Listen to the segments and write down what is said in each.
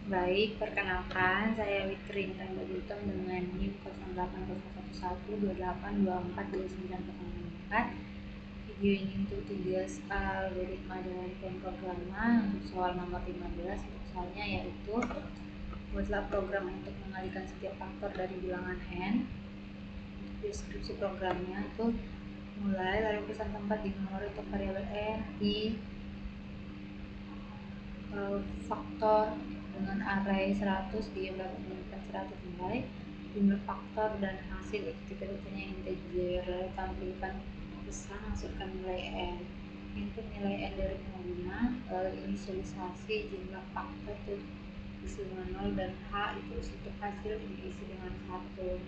Baik, perkenalkan saya Witrin Rambagutong dengan NIM 0801128282942904. Video ini untuk tugas algoritma dalam pemrograman untuk soal nomor 15. Untuk soalnya yaitu buatlah program untuk mengalihkan setiap faktor dari bilangan n. Untuk deskripsi programnya itu mulai lalu pesan tempat di nomor untuk variabel n, i, faktor dengan array 100 dia mendapatkan 100 nilai, jumlah faktor dan hasil ketika-tikanya integer, lalu tampilkan pesan masukkan nilai n, input nilai n dari pengguna, lalu inisialisasi jumlah faktor itu isi dengan 0 dan h itu untuk hasil diisi dengan 1.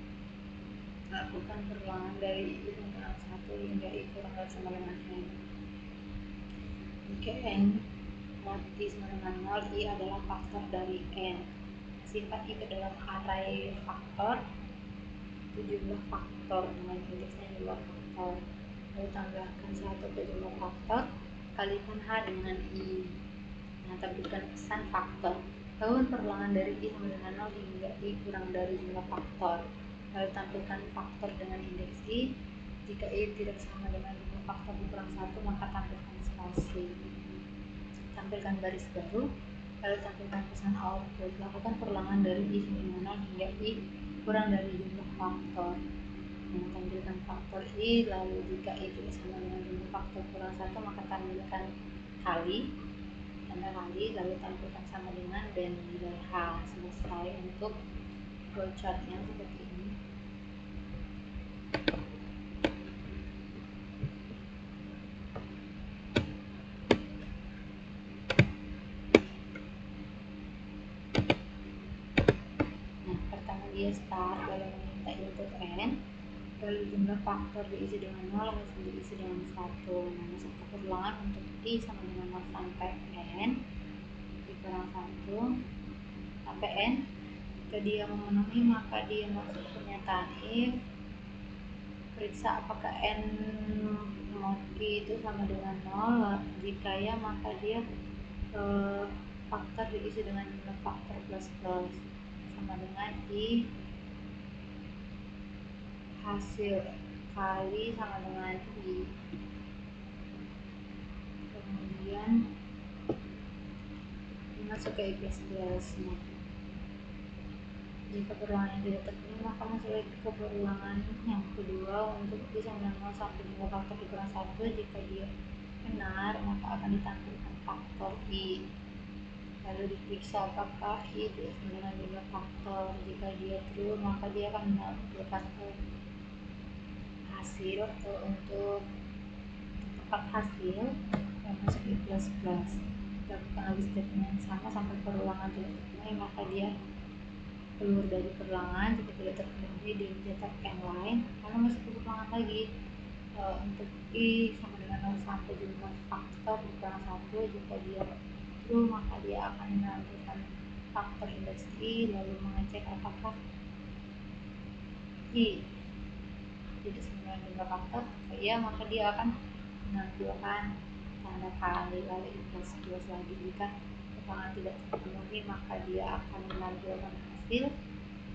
Lakukan perulangan dari i dengan 1 hingga i kurang dari sama dengan n. Jika n mod i sama dengan 0, i adalah faktor dari n. Simpan i ke dalam array faktor, itu jumlah faktor dengan indeksnya jumlah faktor. Lalu tambahkan 1 ke jumlah faktor, kalikan h dengan i. Nah, tampilkan pesan faktor. Lakukan perulangan dari i sama dengan 0 hingga i kurang dari jumlah faktor. Lalu tampilkan faktor dengan indeks i. Jika i tidak sama dengan jumlah faktor dikurang 1, maka tampilkan spasi. Tampilkan baris baru, lalu tampilkan pesan output. Lakukan perulangan dari i sama dengan 0 hingga i kurang dari jumlah faktor. Nah, tampilkan faktor i, lalu jika i tidak sama dengan jumlah faktor kurang 1, maka tampilkan kali, tanda kali, lalu tampilkan sama dengan dan nilai h. Selesai untuk flowchartnya seperti ini. Nah, pertama dia start, lalu meminta input n, lalu jumlah faktor diisi dengan 0, hasil diisi dengan 1. Nah, masuk perulangan untuk i sama dengan 0 sampai n dikurang 1 sampai n. Jika dia memenuhi, maka dia masuk pernyataan if, periksa apakah n mod i itu sama dengan 0. Jika ya, maka dia faktor diisi dengan jumlah faktor plus plus sama dengan i hasil kali sama dengan i. Kemudian masuk ke i plus plus. Nah, jika perulangan tidak terpenuhi, maka masuk lagi ke perulangan yang kedua untuk i sama dengan 0 sampai jumlah faktor dikurang 1. Jika dia benar, maka akan ditampilkan faktor i. Lalu diperiksa apakah i tidak sama dengan jumlah faktor. Jika dia true, maka dia akan menampilkan hasil untuk tempat hasil yang masuk i plus plus. Lakukan lagi statement yang sama sampai perulangan tidak terpenuhi, maka dia keluar dari perulangan. Jika tidak terpenuhi, dia mencetak n lain, lalu masuk ke perulangan lagi untuk i sama dengan 0 sampai jumlah faktor dikurang 1. Jika dia true, maka dia akan menampilkan faktor indeks i, lalu mengecek apakah i tidak sama dengan jumlah faktor. Jika iya, maka dia akan menampilkan tanda kali, lalu i plus plus lagi. Jika perulangan tidak terpenuhi, maka dia akan menampilkan hasil.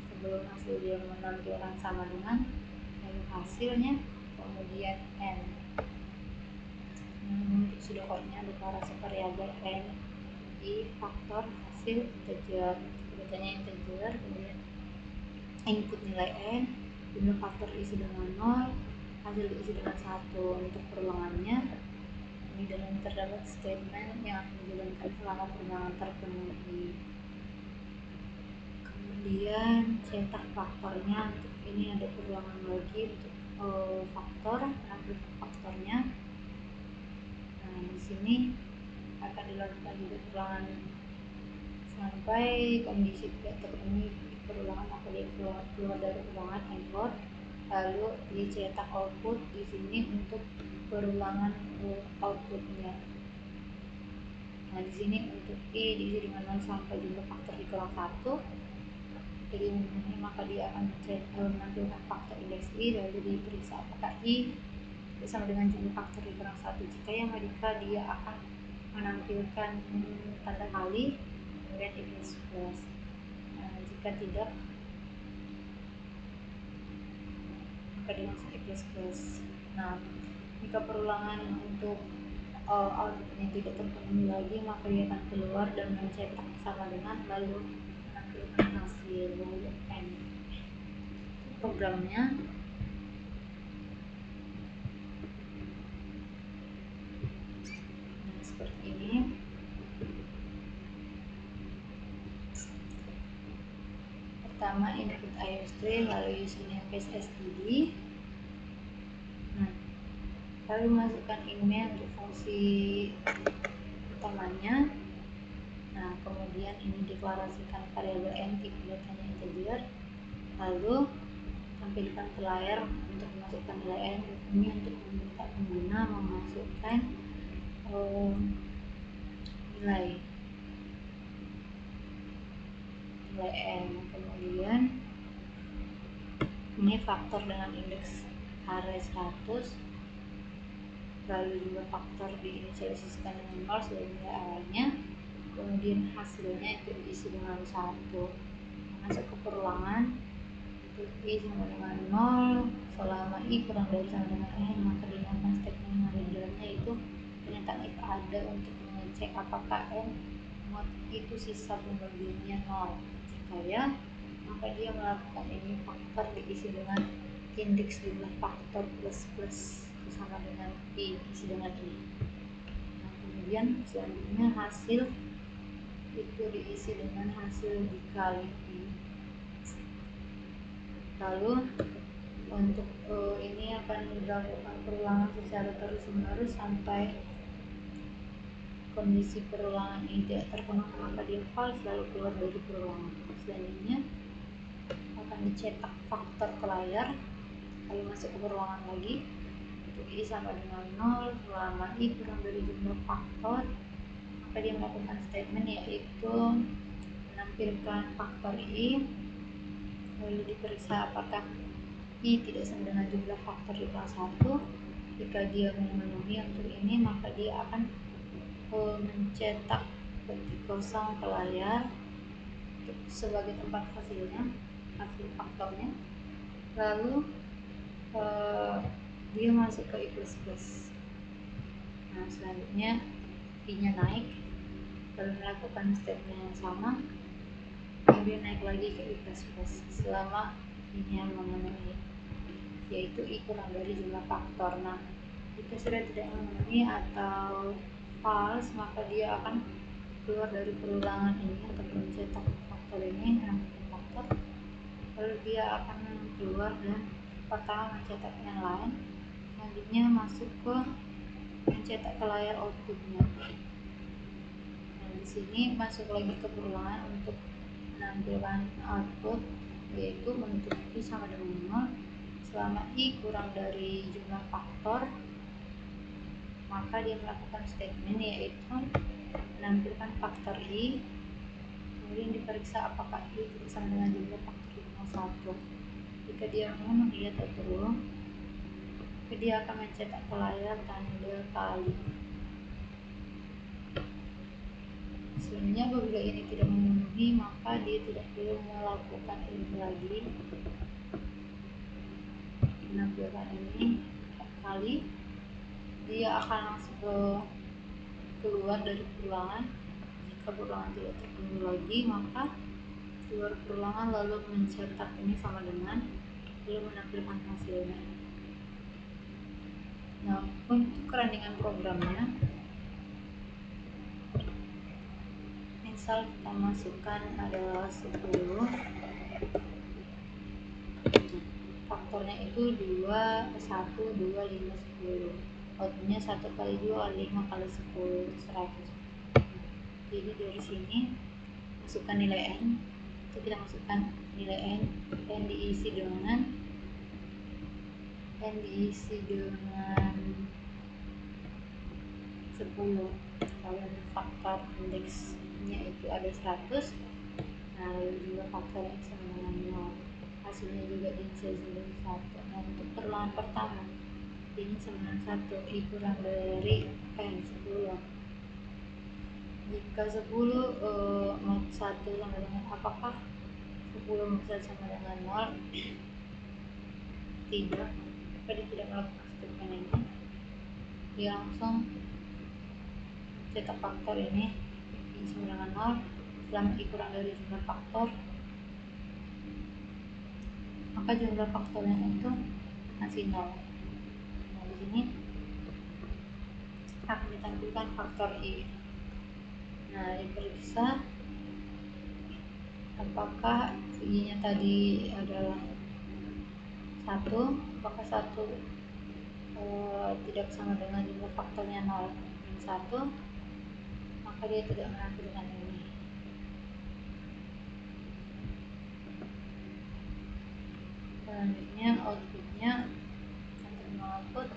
Sebelum hasil dia menampilkan sama dengan, lalu hasilnya, kemudian n. Untuk pseudocode-nya deklarasi variabel n, i, faktor, hasil, integer. Datanya integer, kemudian input nilai n, jumlah faktor diisi dengan 0, hasil diisi dengan 1. Untuk perulangannya, di dalam terdapat statement yang akan dijalankan selama perulangan terpenuhi. Kemudian cetak faktornya. Untuk ini ada perulangan lagi untuk faktor, menampilkan faktornya. Nah, di sini akan dilakukan juga perulangan sampai kondisi tidak terpenuhi perulangan, maka dia keluar dari perulangan import, lalu dicetak output di sini untuk perulangan outputnya. Nah, di sini untuk i diisi dengan 0 sampai jumlah faktor dikurang 1. Jadi memenuhi, maka dia akan menampilkan faktor indeks i, lalu diperiksa apakah i sama dengan jumlah faktor dikurang 1. Jika ya, maka dia akan menampilkan tanda kali, kemudian i plus plus. Jika tidak, maka dimasuk I plus plus. Nah, jika perulangan untuk outputnya tidak terpenuhi lagi, maka dia akan keluar dan mencetak sama dengan lalu menampilkan hasil lalu N. Programnya seperti ini. Pertama input IO3 lalu username passwd. Nah, lalu masukkan email untuk fungsi utamanya. Nah, kemudian ini deklarasikan variabel n tipe datanya integer, lalu tampilkan ke layar untuk memasukkan nilai n. Ini untuk meminta pengguna memasukkan nilai n. Kemudian ini faktor dengan indeks array 100, lalu juga faktor diinisialisasikan dengan 0 sebagai nilai awalnya, kemudian hasilnya itu diisi dengan 1. Masuk ke perulangan untuk I sama dengan 0 selama I kurang dari sama dengan n, maka digunakan statement yang ada di dalamnya, yaitu pernyataan if ada untuk mengecek apakah n mod itu sisa pembagiannya 0. Jika ya, maka dia melakukan ini faktor diisi dengan indeks jumlah faktor plus plus sama dengan I, isi dengan I. Nah, kemudian selanjutnya hasil itu diisi dengan hasil dikali I. Lalu untuk ini akan dilakukan perulangan secara terus menerus sampai kondisi perulangan ini tidak terpenuhi, maka dia false lalu keluar dari perulangan. Selanjutnya akan dicetak faktor ke layar, lalu masuk ke perulangan lagi untuk I sama dengan 0 selama I kurang dari jumlah faktor, maka dia melakukan statement yaitu menampilkan faktor I, lalu diperiksa apakah I tidak sama dengan jumlah faktor di kelas 1. Jika dia memenuhi untuk ini, maka dia akan mencetak petik kosong ke layar sebagai tempat hasilnya, hasil faktornya. Lalu dia masuk ke I plus plus. Nah, selanjutnya I-nya naik, lalu melakukan statement yang sama, kemudian naik lagi ke I plus plus selama I-nya memenuhi, yaitu I kurang dari jumlah faktor. Nah, jika sudah tidak memenuhi atau false, maka dia akan keluar dari perulangan ini untuk mencetak faktor ini, faktor, lalu dia akan keluar dan pertama mencetak yang lain, selanjutnya masuk ke mencetak ke layar outputnya. Nah, di sini masuk lagi ke perulangan untuk menampilkan output, yaitu untuk I sama dengan 0 selama I kurang dari jumlah faktor, maka dia melakukan statement yaitu menampilkan faktor I, kemudian diperiksa apakah I tidak sama dengan jumlah faktor di kelas 1. Jika dia memenuhi atau true, dia akan mencetak ke layar tanda kali. Selanjutnya apabila ini tidak memenuhi, maka dia tidak perlu melakukan ini lagi, menampilkan ini kali, dia akan langsung keluar dari perulangan. Jika perulangan tidak terpenuhi lagi, maka keluar perulangan lalu mencetak ini sama dengan, lalu menampilkan hasilnya. Nah, untuk runningan programnya, misal kita masukkan adalah 10, faktornya itu 2, 1, 2, 5, 10. Outputnya 1 kali 2 kali 5 kali 10, 100. Jadi dari sini masukkan nilai n, itu kita masukkan nilai n diisi dengan 10, lalu faktor indeksnya itu ada 100. Nah, lalu juga faktor x sama dengan 0, hasilnya juga diisi dengan 1. Nah, untuk perulangan pertama ini sama dengan 1, I kurang dari n 10. Jika 10 mod 1 sama dengan apakah 1 besar sama dengan 0, tidak, maka dia tidak melakukan statement ini, dia langsung cetak faktor ini sama dengan 0. Selama i kurang dari jumlah faktor, maka jumlah faktornya itu masih 0. Nah, di sini akan ditampilkan faktor i. Nah, diperiksa apakah i-nya tadi adalah 1, apakah 1 tidak sama dengan jumlah faktornya 0 dan 1, maka dia tidak menampilkan ini. Selanjutnya outputnya untuk output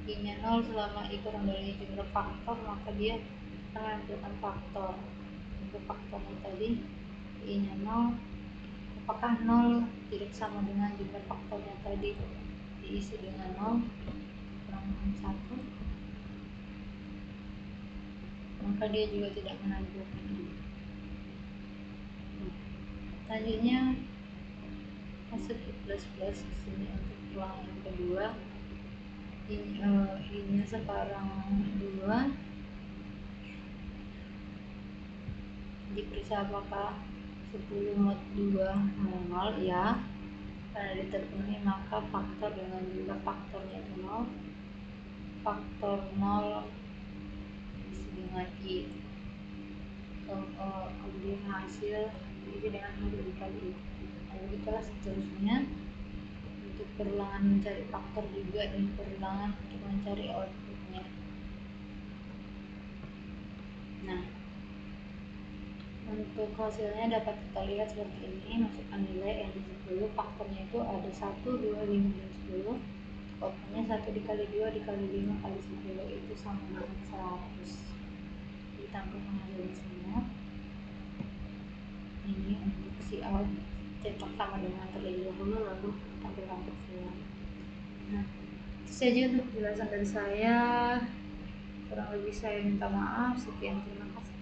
i-nya 0 selama i kurang dari jumlah faktor, maka dia akan menampilkan faktor. Untuk faktornya tadi i-nya 0, apakah 0 tidak sama dengan jumlah faktornya tadi diisi dengan 0 kurang 1, maka dia juga tidak menampilkan ini. Selanjutnya masuk i++ di sini untuk ulangan yang kedua. I-nya sekarang 2, diperiksa apakah 10 mod 2 0, ya, karena diterpenuhi maka faktor dengan jumlah faktornya itu 0, faktor 0 diisi dengan i, kemudian hasil diisi dengan 1 dikali i. Nah, begitulah seterusnya untuk perulangan mencari faktor juga dan perulangan untuk mencari outputnya. Nah, untuk hasilnya dapat kita lihat seperti ini. Masukkan nilai yang di 10, faktornya itu ada 1, 2, 5, dan 10. Outputnya 1 dikali 2 dikali 5 kali 10 itu sama dengan 100. Ditampilkan hasilnya semua. Ini untuk si out, cetak sama dengan terlebih dahulu, lalu tampilkan hasilnya. Nah, itu saja untuk penjelasan dari saya. Kurang lebih saya minta maaf. Sekian, terima kasih.